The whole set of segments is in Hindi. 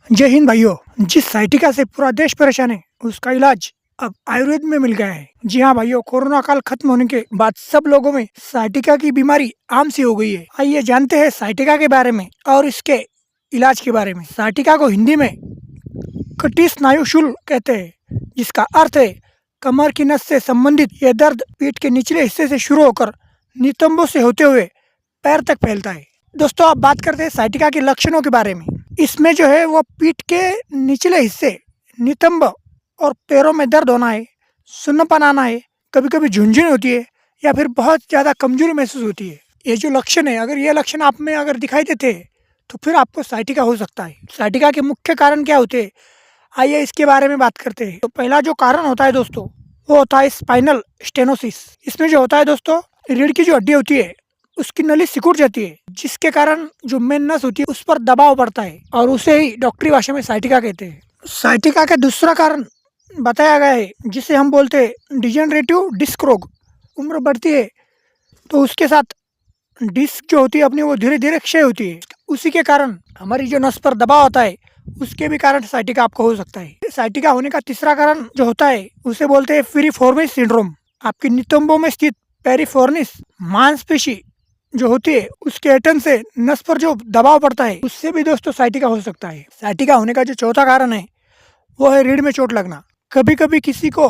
जय हिंद भाइयों। जिस साइटिका से पूरा देश परेशान है उसका इलाज अब आयुर्वेद में मिल गया है। जी हाँ भाइयों, कोरोना काल खत्म होने के बाद सब लोगों में साइटिका की बीमारी आम सी हो गई है। आइए जानते हैं साइटिका के बारे में और इसके इलाज के बारे में। साइटिका को हिंदी में कटी स्नायु शूल कहते हैं, जिसका अर्थ है कमर की नस से संबंधित यह दर्द पीठ के निचले हिस्से से शुरू होकर नितंबों से होते हुए पैर तक फैलता है। दोस्तों, अब बात करते हैं साइटिका के लक्षणों के बारे में। इसमें जो है वो पीठ के निचले हिस्से, नितंब और पैरों में दर्द होना है, सुन्नपन आना है, कभी कभी झुंझुन होती है या फिर बहुत ज़्यादा कमजोरी महसूस होती है। ये जो लक्षण है, अगर ये लक्षण आप में अगर दिखाई देते हैं तो फिर आपको साइटिका हो सकता है। साइटिका के मुख्य कारण क्या होते हैं, आइए इसके बारे में बात करते हैं। तो पहला जो कारण होता है दोस्तों, वो होता है स्पाइनल स्टेनोसिस। इसमें जो होता है दोस्तों, रीढ़ की जो हड्डी होती है उसकी नली सिकुड़ जाती है, जिसके कारण जो मेन नस होती है उस पर दबाव पड़ता है और उसे ही डॉक्टरी भाषा में साइटिका कहते हैं। साइटिका का दूसरा कारण बताया गया है, जिसे हम बोलते हैं डिजेनरेटिव डिस्क रोग। उम्र बढ़ती है तो उसके साथ डिस्क जो होती है अपनी वो धीरे धीरे क्षय होती है। उसी के कारण हमारी जो नस पर दबाव होता है उसके भी कारण साइटिका आपको हो सकता है। साइटिका होने का तीसरा कारण जो होता है उसे बोलते हैं पेरिफॉर्मिस सिंड्रोम। आपकी नितंबों में स्थित पेरिफॉर्निस मांसपेशी जो होती है उसके ऐंठन से नस पर जो दबाव पड़ता है उससे भी दोस्तों साइटिका हो सकता है। साइटिका होने का जो चौथा कारण है वो है रीढ़ में चोट लगना। कभी कभी किसी को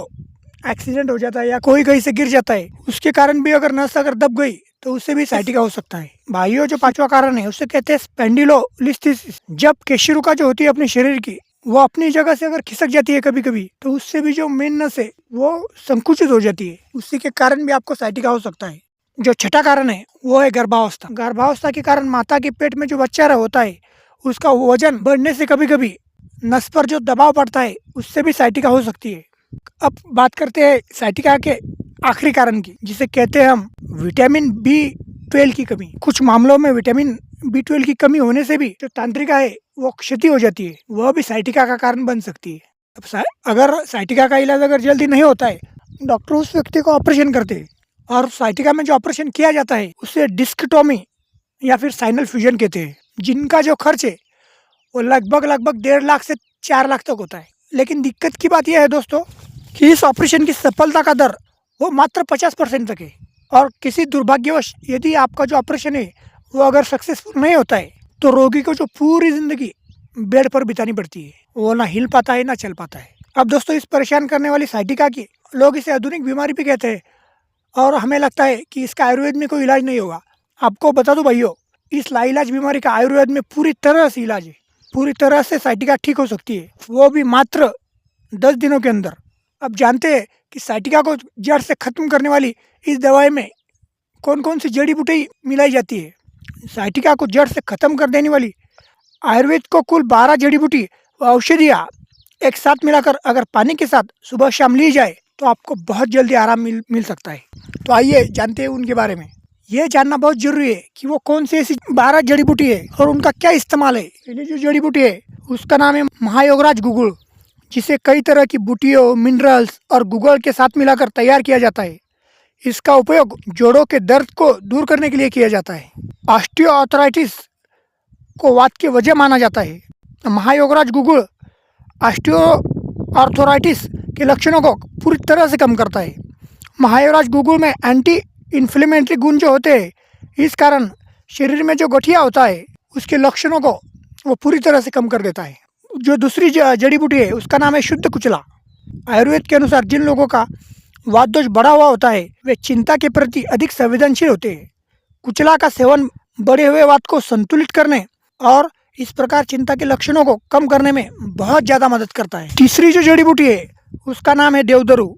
एक्सीडेंट हो जाता है या कोई कहीं से गिर जाता है, उसके कारण भी अगर नस अगर दब गई तो उससे भी साइटिका हो सकता है। भाइयों, जो पांचवा कारण है उसे कहते हैं स्पेंडिलोलिस्थेसिस। जब केशिरुका जो होती है अपने शरीर की, वो अपनी जगह से अगर खिसक जाती है कभी कभी, तो उससे भी जो मेन नस है वो संकुचित हो जाती है, उसी के कारण भी आपको साइटिका हो सकता है। जो छठा कारण है वो है गर्भावस्था। गर्भावस्था के कारण माता के पेट में जो बच्चा होता है उसका वजन बढ़ने से कभी कभी नस पर जो दबाव पड़ता है उससे भी साइटिका हो सकती है। अब बात करते हैं साइटिका के आखिरी कारण की, जिसे कहते हैं हम विटामिन B12 की कमी। कुछ मामलों में विटामिन B12 की कमी होने से भी जो तंत्रिका है वो क्षति हो जाती है, वह भी साइटिका का कारण बन सकती है। अब अगर साइटिका का इलाज अगर जल्दी नहीं होता है, डॉक्टर उस व्यक्ति को ऑपरेशन करते हैं और साइटिका में जो ऑपरेशन किया जाता है उसे डिस्कटोमी या फिर साइनल फ्यूजन कहते हैं, जिनका जो खर्च है वो लगभग 1.5 लाख से 4 लाख तक होता है। लेकिन दिक्कत की बात यह है दोस्तों कि इस ऑपरेशन की सफलता का दर वो मात्र 50% तक है। और किसी दुर्भाग्यवश यदि आपका जो ऑपरेशन है वो अगर सक्सेसफुल नहीं होता है तो रोगी को जो पूरी ज़िंदगी बेड पर बितानी पड़ती है, वो ना हिल पाता है ना चल पाता है। अब दोस्तों, इस परेशान करने वाली साइटिका की लोग इसे आधुनिक बीमारी भी कहते हैं और हमें लगता है कि इसका आयुर्वेद में कोई इलाज नहीं होगा। आपको बता दूं भाइयों, इस लाइलाज बीमारी का आयुर्वेद में पूरी तरह से इलाज है। पूरी तरह से साइटिका ठीक हो सकती है, वो भी मात्र 10 दिनों के अंदर। अब जानते हैं कि साइटिका को जड़ से खत्म करने वाली इस दवाई में कौन कौन सी जड़ी बूटी मिलाई जाती है। साइटिका को जड़ से खत्म कर देने वाली आयुर्वेद को कुल 12 जड़ी बूटी व औषधियाँ एक साथ मिलाकर अगर पानी के साथ सुबह शाम ली जाए तो आपको बहुत जल्दी आराम मिल सकता है। तो आइए जानते हैं उनके बारे में। ये जानना बहुत जरूरी है कि वो कौन सी ऐसी 12 जड़ी बूटी है और उनका क्या इस्तेमाल है। पहली जो जड़ी बूटी है उसका नाम है महायोगराज गुगुल, जिसे कई तरह की बूटियों, मिनरल्स और गुगल के साथ मिलाकर तैयार किया जाता है। इसका उपयोग जोड़ों के दर्द को दूर करने के लिए किया जाता है। ऑस्टियोआर्थराइटिस को वात की वजह माना जाता है। महायोगराज गुगुल ऑस्टियोआर्थराइटिस के लक्षणों को पूरी तरह से कम करता है। महायोगराज गुगुल में एंटी इन्फ्लेमेटरी गुण जो होते हैं, इस कारण शरीर में जो गठिया होता है उसके लक्षणों को वो पूरी तरह से कम कर देता है। जो दूसरी जड़ी बूटी है उसका नाम है शुद्ध कुचला। आयुर्वेद के अनुसार जिन लोगों का वात दोष बढ़ा हुआ होता है वे चिंता के प्रति अधिक संवेदनशील होते हैं। कुचला का सेवन बढ़े हुए वात को संतुलित करने और इस प्रकार चिंता के लक्षणों को कम करने में बहुत ज़्यादा मदद करता है। तीसरी जो जड़ी बूटी है उसका नाम है देवदारू।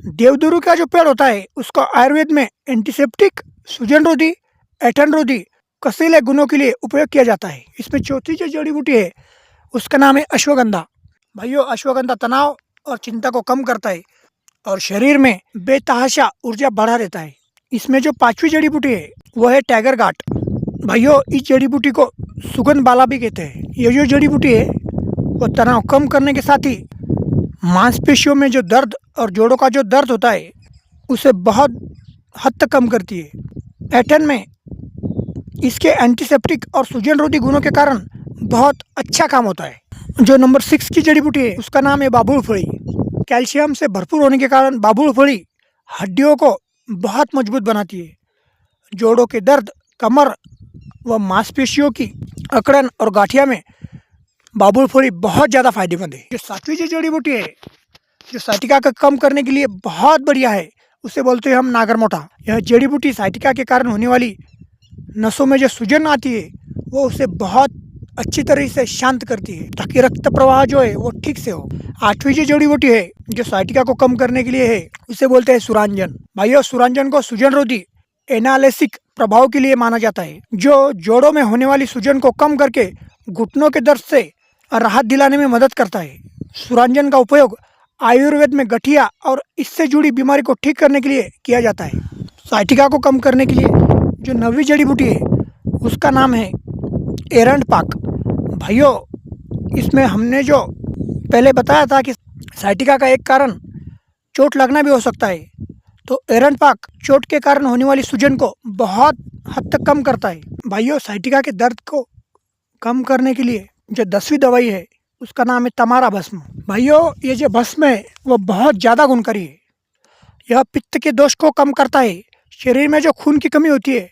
देवदारू का जो पेड़ होता है उसको आयुर्वेद में एंटीसेप्टिक, सूजन रोधी, ऐंठन रोधी, कसीले गुणों के लिए उपयोग किया जाता है। इसमें चौथी जो जड़ी बूटी है उसका नाम है अश्वगंधा। भाइयों, अश्वगंधा तनाव और चिंता को कम करता है और शरीर में बेतहाशा ऊर्जा बढ़ा देता है। इसमें जो पांचवी जड़ी बूटी है वो है टाइगर घाट। भाइयों, इस जड़ी बूटी को सुगंध बाला भी कहते हैं। ये जो जड़ी बूटी है वो तनाव कम करने के साथ ही मांसपेशियों में जो दर्द और जोड़ों का जो दर्द होता है उसे बहुत हद तक कम करती है। ऐंठन में इसके एंटीसेप्टिक और सूजन रोधी गुणों के कारण बहुत अच्छा काम होता है। जो नंबर 6 की जड़ी बूटी है उसका नाम है बाबुल फली। कैल्शियम से भरपूर होने के कारण बाबुल फली हड्डियों को बहुत मजबूत बनाती है। जोड़ों के दर्द, कमर व मांसपेशियों की अकड़न और गाठिया में बाबुल फली बहुत ज़्यादा फायदेमंद है। जो 7वीं जो जड़ी बूटी है जो साइटिका का कम करने के लिए बहुत बढ़िया है, उसे बोलते हैं हम नागरमोटा। यह जड़ी बूटी साइटिका के कारण होने वाली नसों में जो सूजन आती है वो उसे बहुत अच्छी तरह से शांत करती है ताकि रक्त प्रवाह जो है वो ठीक से हो। 8वीं जो जड़ी बूटी है जो साइटिका को कम करने के लिए है उसे बोलते हैं सुरांजन। भाइयों, सुरांजन को सूजन रोधी एनालेसिक प्रभाव के लिए माना जाता है, जो जोड़ों में होने वाली सूजन को कम करके घुटनों के दर्द से राहत दिलाने में मदद करता है। सुरांजन का उपयोग आयुर्वेद में गठिया और इससे जुड़ी बीमारी को ठीक करने के लिए किया जाता है। साइटिका को कम करने के लिए जो 9वीं जड़ी बूटी है उसका नाम है एरंड पाक। भाइयों, इसमें हमने जो पहले बताया था कि साइटिका का एक कारण चोट लगना भी हो सकता है, तो एरंड पाक चोट के कारण होने वाली सूजन को बहुत हद तक कम करता है। भाइयों, साइटिका के दर्द को कम करने के लिए जो 10वीं दवाई है उसका नाम है तमारा भस्म। भाइयों, ये जो भस्म है वो बहुत ज़्यादा गुणकारी है। यह पित्त के दोष को कम करता है, शरीर में जो खून की कमी होती है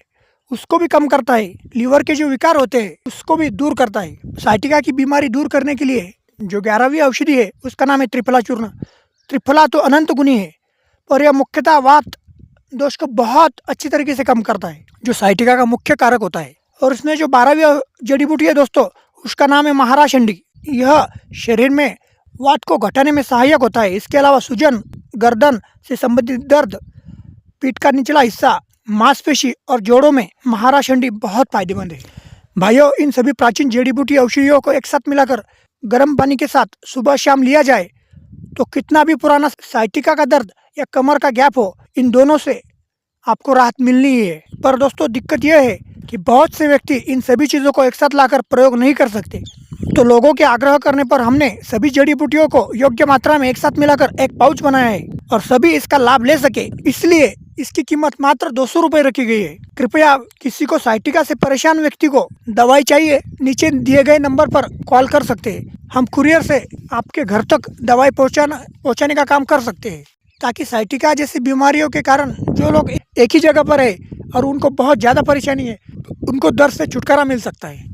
उसको भी कम करता है, लीवर के जो विकार होते हैं उसको भी दूर करता है। साइटिका की बीमारी दूर करने के लिए जो 11वीं औषधि है उसका नाम है त्रिफला चूर्ण। त्रिफला तो अनंत गुणी है, पर यह मुख्यतः वात दोष को बहुत अच्छी तरीके से कम करता है, जो साइटिका का मुख्य कारक होता है। और इसमें जो 12वीं जड़ी बूटी है दोस्तों उसका नाम है महाराशंडी। यह शरीर में वात को घटाने में सहायक होता है। इसके अलावा सूजन, गर्दन से संबंधित दर्द, पीठ का निचला हिस्सा, मांसपेशी और जोड़ों में महाराशंडी बहुत फायदेमंद है। भाइयों, इन सभी प्राचीन जड़ी बूटी औषधियों को एक साथ मिलाकर गर्म पानी के साथ सुबह शाम लिया जाए तो कितना भी पुराना साइटिका का दर्द या कमर का गैप हो, इन दोनों से आपको राहत मिलनी ही है। पर दोस्तों, दिक्कत यह है कि बहुत से व्यक्ति इन सभी चीज़ों को एक साथ लाकर प्रयोग नहीं कर सकते, तो लोगों के आग्रह करने पर हमने सभी जड़ी बूटियों को योग्य मात्रा में एक साथ मिलाकर एक पाउच बनाया है और सभी इसका लाभ ले सके, इसलिए इसकी कीमत मात्र 200 रुपये रखी गई है। कृपया किसी को साइटिका से परेशान व्यक्ति को दवाई चाहिए, नीचे दिए गए नंबर पर कॉल कर सकते हैं। हम कुरियर से आपके घर तक दवाई पहुँचाने का काम कर सकते हैं, ताकि साइटिका जैसी बीमारियों के कारण जो लोग एक ही जगह पर है और उनको बहुत ज़्यादा परेशानी है, उनको दर्द से छुटकारा मिल सकता है।